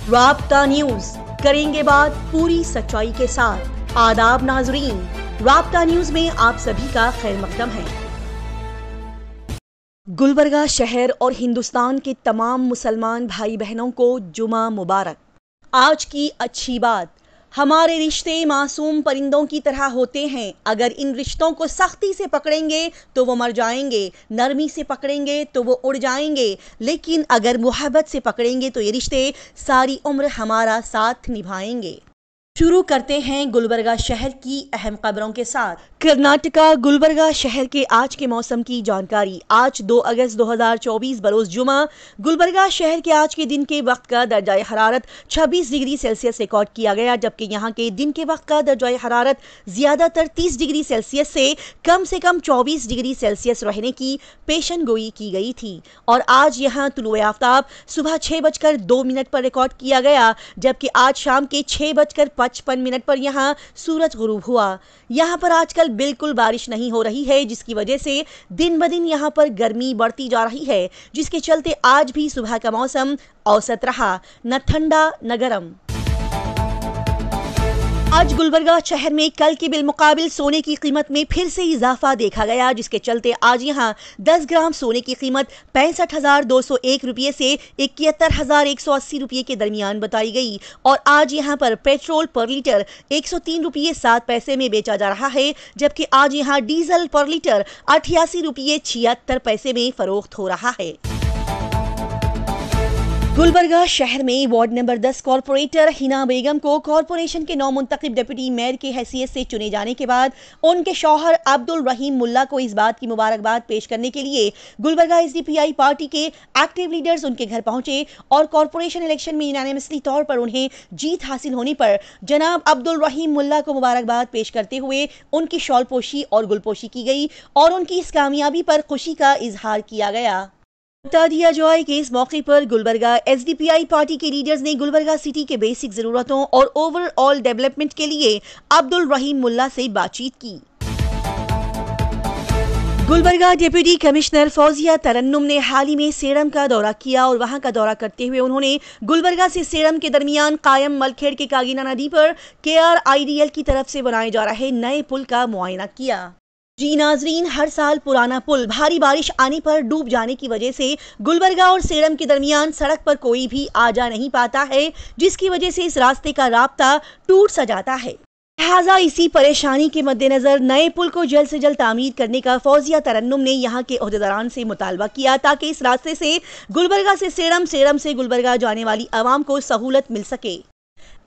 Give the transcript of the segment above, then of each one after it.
राब्ता न्यूज, करेंगे बात पूरी सच्चाई के साथ। आदाब नाजरीन, राब्ता न्यूज में आप सभी का खैर मकदम है। गुलबर्गा शहर और हिंदुस्तान के तमाम मुसलमान भाई बहनों को जुमा मुबारक। आज की अच्छी बात, हमारे रिश्ते मासूम परिंदों की तरह होते हैं। अगर इन रिश्तों को सख्ती से पकड़ेंगे तो वो मर जाएंगे, नरमी से पकड़ेंगे तो वो उड़ जाएंगे, लेकिन अगर मोहब्बत से पकड़ेंगे तो ये रिश्ते सारी उम्र हमारा साथ निभाएंगे। शुरू करते हैं गुलबर्गा शहर की अहम खबरों के साथ। कर्नाटका गुलबर्गा शहर के आज के मौसम की जानकारी। आज 2 अगस्त 2024 बरोज जुमा गुलबर्गा शहर के आज के दिन के वक्त का दर्जा हरारत 26 डिग्री सेल्सियस रिकॉर्ड किया गया, जबकि यहाँ के दिन के वक्त का दर्जा हरारत ज्यादातर 30 डिग्री सेल्सियस से कम 24 डिग्री सेल्सियस रहने की पेशन गोई की गई थी। और आज यहाँ तुलुए आफ्ताब सुबह 6:02 पर रिकॉर्ड किया गया, जबकि आज शाम के 6:55 पर यहाँ सूरज गुरूब हुआ। यहाँ पर आजकल बिल्कुल बारिश नहीं हो रही है, जिसकी वजह से दिन ब दिन यहाँ पर गर्मी बढ़ती जा रही है, जिसके चलते आज भी सुबह का मौसम औसत रहा, न ठंडा न गर्म। आज गुलबर्गा शहर में कल के बिलमुकाबिल सोने की कीमत में फिर से इजाफा देखा गया, जिसके चलते आज यहाँ 10 ग्राम सोने की कीमत 65,201 रुपये से 71,180 रुपये के दरमियान बताई गई। और आज यहाँ पर पेट्रोल पर लीटर 103 रुपये 7 पैसे में बेचा जा रहा है, जबकि आज यहाँ डीजल पर लीटर 88 रुपये 76 पैसे में फरोख्त हो रहा है। गुलबर्गा शहर में वार्ड नंबर 10 कॉर्पोरेटर हिना बेगम को कॉर्पोरेशन के नौमुंतखब डिप्टी मेयर की हैसियत से चुने जाने के बाद उनके शौहर अब्दुल रहीम मुल्ला को इस बात की मुबारकबाद पेश करने के लिए गुलबर्गा एसडीपीआई पार्टी के एक्टिव लीडर्स उनके घर पहुंचे और कॉर्पोरेशन इलेक्शन में यूनानिमसली तौर पर उन्हें जीत हासिल होने पर जनाब अब्दुल रहीम मुल्ला को मुबारकबाद पेश करते हुए उनकी शॉलपोशी और गुलपोशी की गई और उनकी इस कामयाबी पर खुशी का इजहार किया गया। बता दिया जाए कि इस मौके पर गुलबर्गा एसडीपीआई पार्टी के लीडर्स ने गुलबर्गा सिटी के बेसिक जरूरतों और ओवरऑल डेवलपमेंट के लिए अब्दुल रहीम मुल्ला से बातचीत की। गुलबर्गा डिप्टी कमिश्नर फौजिया तरन्नुम ने हाल ही में सेडम का दौरा किया और वहां का दौरा करते हुए उन्होंने गुलबर्गा से सेडम के दरमियान कायम मलखेड़ के कागीना नदी पर KRIDL की तरफ से बनाए जा रहे नए पुल का मुआयना किया। जी नाजरीन, हर साल पुराना पुल भारी बारिश आने पर डूब जाने की वजह से गुलबर्गा और सेडम के दरमियान सड़क पर कोई भी आ जा नहीं पाता है, जिसकी वजह से इस रास्ते का राब्ता टूट सा जाता है। लिहाजा इसी परेशानी के मद्देनजर नए पुल को जल्द से जल्द तामीर करने का फौजिया तरन्नुम ने यहाँ के ओहदेदारान से मुतालबा किया, ताकि इस रास्ते से गुलबर्गा से सेडम, सेडम से गुलबर्गा जाने वाली आवाम को सहूलत मिल सके।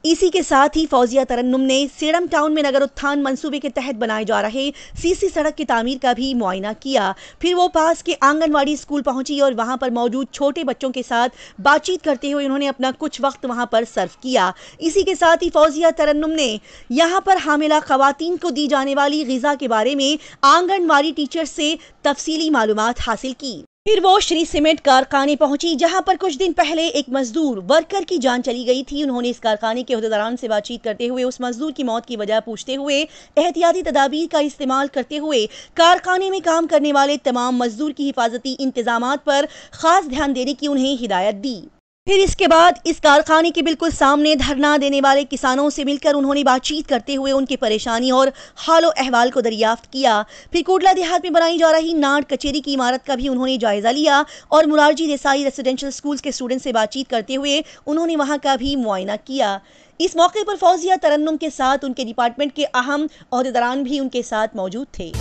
इसी के साथ ही फौजिया तरन्नुम ने सेडम टाउन में नगर उत्थान मंसूबे के तहत बनाए जा रहे सीसी सड़क की तामीर का भी मुआयना किया। फिर वो पास के आंगनवाड़ी स्कूल पहुंची और वहां पर मौजूद छोटे बच्चों के साथ बातचीत करते हुए उन्होंने अपना कुछ वक्त वहां पर सर्व किया। इसी के साथ ही फौजिया तरन्नुम ने यहां पर हामिला खवातीन को दी जाने वाली ग़िज़ा के बारे में आंगनवाड़ी टीचर से तफसीली मालूमात हासिल की। फिर वो श्री सीमेंट कारखाने पहुंची, जहां पर कुछ दिन पहले एक मजदूर वर्कर की जान चली गई थी। उन्होंने इस कारखाने के ओहदेदारान से बातचीत करते हुए उस मजदूर की मौत की वजह पूछते हुए एहतियाती तदाबीर का इस्तेमाल करते हुए कारखाने में काम करने वाले तमाम मजदूर की हिफाजती इंतजामात पर खास ध्यान देने की उन्हें हिदायत दी। फिर इसके बाद इस कारखाने के बिल्कुल सामने धरना देने वाले किसानों से मिलकर उन्होंने बातचीत करते हुए उनकी परेशानी और हालो अहवाल को दरियाफ्त किया। फिर कोटला देहात में बनाई जा रही नाट कचेरी की इमारत का भी उन्होंने जायजा लिया और मुरारजी देसाई रेसिडेंशियल स्कूल के स्टूडेंट से बातचीत करते हुए उन्होंने वहां का भी मुआयना किया। इस मौके पर फौजिया तरन्नुम के साथ उनके डिपार्टमेंट के अहम ओहदेदारान भी उनके साथ मौजूद थे।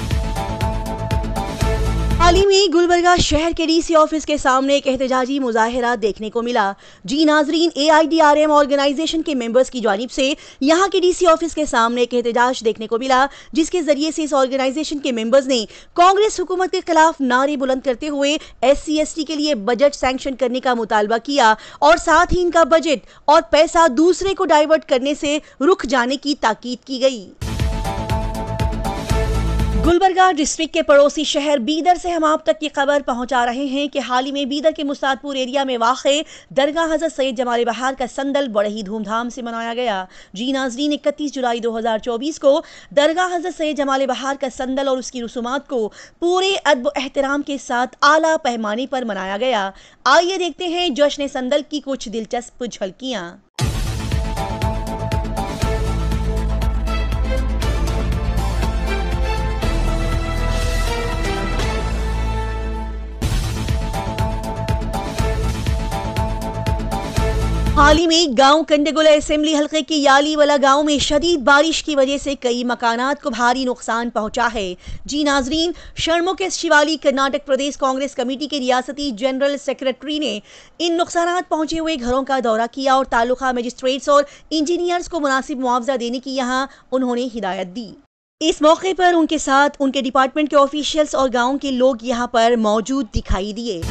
हाल ही में गुलबर्गा शहर के डीसी ऑफिस के सामने एक एहतजाजी मुजाहिरा देखने को मिला। जी नाजरीन, AIDRM ऑर्गेनाइजेशन के मेंबर्स की जानिब से यहाँ के डीसी ऑफिस के सामने एक एहतजाज देखने को मिला, जिसके जरिए से इस ऑर्गेनाइजेशन के मेंबर्स ने कांग्रेस हुकूमत के खिलाफ नारे बुलंद करते हुए SC/ST के लिए बजट सैंक्शन करने का मुतालबा किया और साथ ही इनका बजट और पैसा दूसरे को डाइवर्ट करने से रुक जाने की ताकीद की गई। गुलबर्गा डिस्ट्रिक्ट के पड़ोसी शहर बीदर से हम आप तक की खबर पहुंचा रहे हैं कि हाल ही में बीदर के मुस्तादपुर एरिया में वाक़े दरगाह हज़रत सैयद जमाल बहार का संदल बड़े ही धूमधाम से मनाया गया। जी नाज़रीन, 31 जुलाई 2024 को दरगाह हज़रत सैयद जमाल बहार का संदल और उसकी रसूमात को पूरे अदब एहतराम के साथ आला पैमाने पर मनाया गया। आइए देखते हैं जश्न संदल की कुछ दिलचस्प झलकियाँ। हाल ही में गांव कंडेगुला असेंबली हलके के यालीवाला गांव में शदीद बारिश की वजह से कई मकानात को भारी नुकसान पहुंचा है। जी नाजरीन, षणमुख शिवाली कर्नाटक प्रदेश कांग्रेस कमेटी के रियासती जनरल सेक्रेटरी ने इन नुकसानात पहुंचे हुए घरों का दौरा किया और तालुका मजिस्ट्रेट्स और इंजीनियर्स को मुनासिब मुआवजा देने की यहां उन्होंने हिदायत दी। इस मौके पर उनके साथ उनके डिपार्टमेंट के ऑफिशियल्स और गाँव के लोग यहां पर मौजूद दिखाई दिए।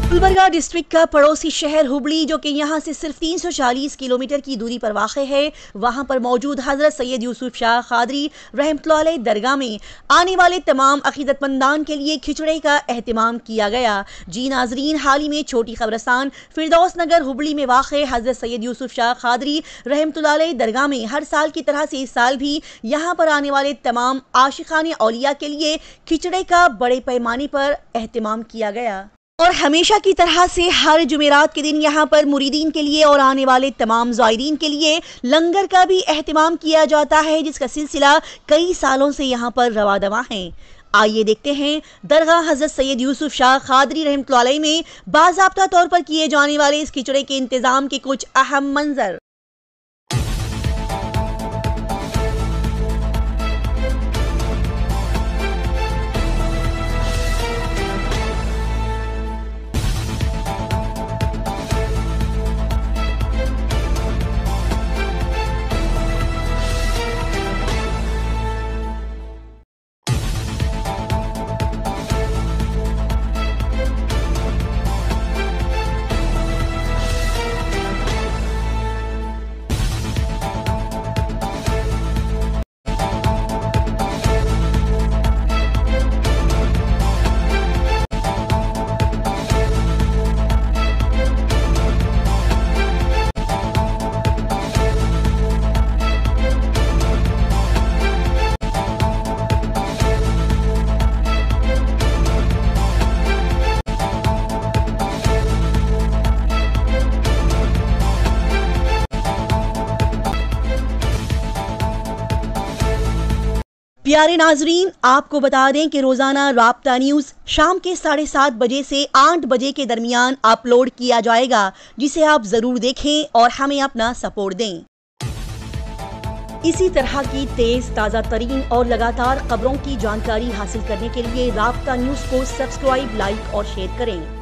गुलबर्गा डिस्ट्रिक्ट का पड़ोसी शहर हुबली, जो कि यहां से सिर्फ 340 किलोमीटर की दूरी पर वाक़ है, वहां पर मौजूद हजरत सैयद यूसुफ शाह खादरी रहमतुल्लाह अलैह दरगाह में आने वाले तमाम अकीदतमंदान के लिए खिचड़े का एहतमाम किया गया। जी नाजरीन, हाल ही में छोटी कब्रस्तान फिरदौस नगर हुबली में वाक़ हजरत सैयद यूसुफ शाह खादरी रहमतुल्लाह अलैह दरगाह में हर साल की तरह से इस साल भी यहां पर आने वाले तमाम आशिकाने औलिया के लिए खिचड़े का बड़े पैमाने पर एहतमाम किया गया। और हमेशा की तरह से हर जुमेरात के दिन यहाँ पर मुरीदीन के लिए और आने वाले तमाम ज़ायरीन के लिए लंगर का भी एहतमाम किया जाता है, जिसका सिलसिला कई सालों से यहाँ पर रवादवा है। आइए देखते हैं दरगाह हज़रत सैयद यूसुफ शाह खादरी रहमतुल्लाह अलैह में बाज़ाब्ता तौर पर किए जाने वाले इस खिचड़े के इंतज़ाम के कुछ अहम मंजर। प्यारे नाजरीन, आपको बता दें कि रोजाना राब्ता न्यूज शाम के 7:30 बजे से 8 बजे के दरमियान अपलोड किया जाएगा, जिसे आप जरूर देखें और हमें अपना सपोर्ट दें। इसी तरह की तेज ताज़ा तरीन और लगातार खबरों की जानकारी हासिल करने के लिए राब्ता न्यूज को सब्सक्राइब, लाइक और शेयर करें।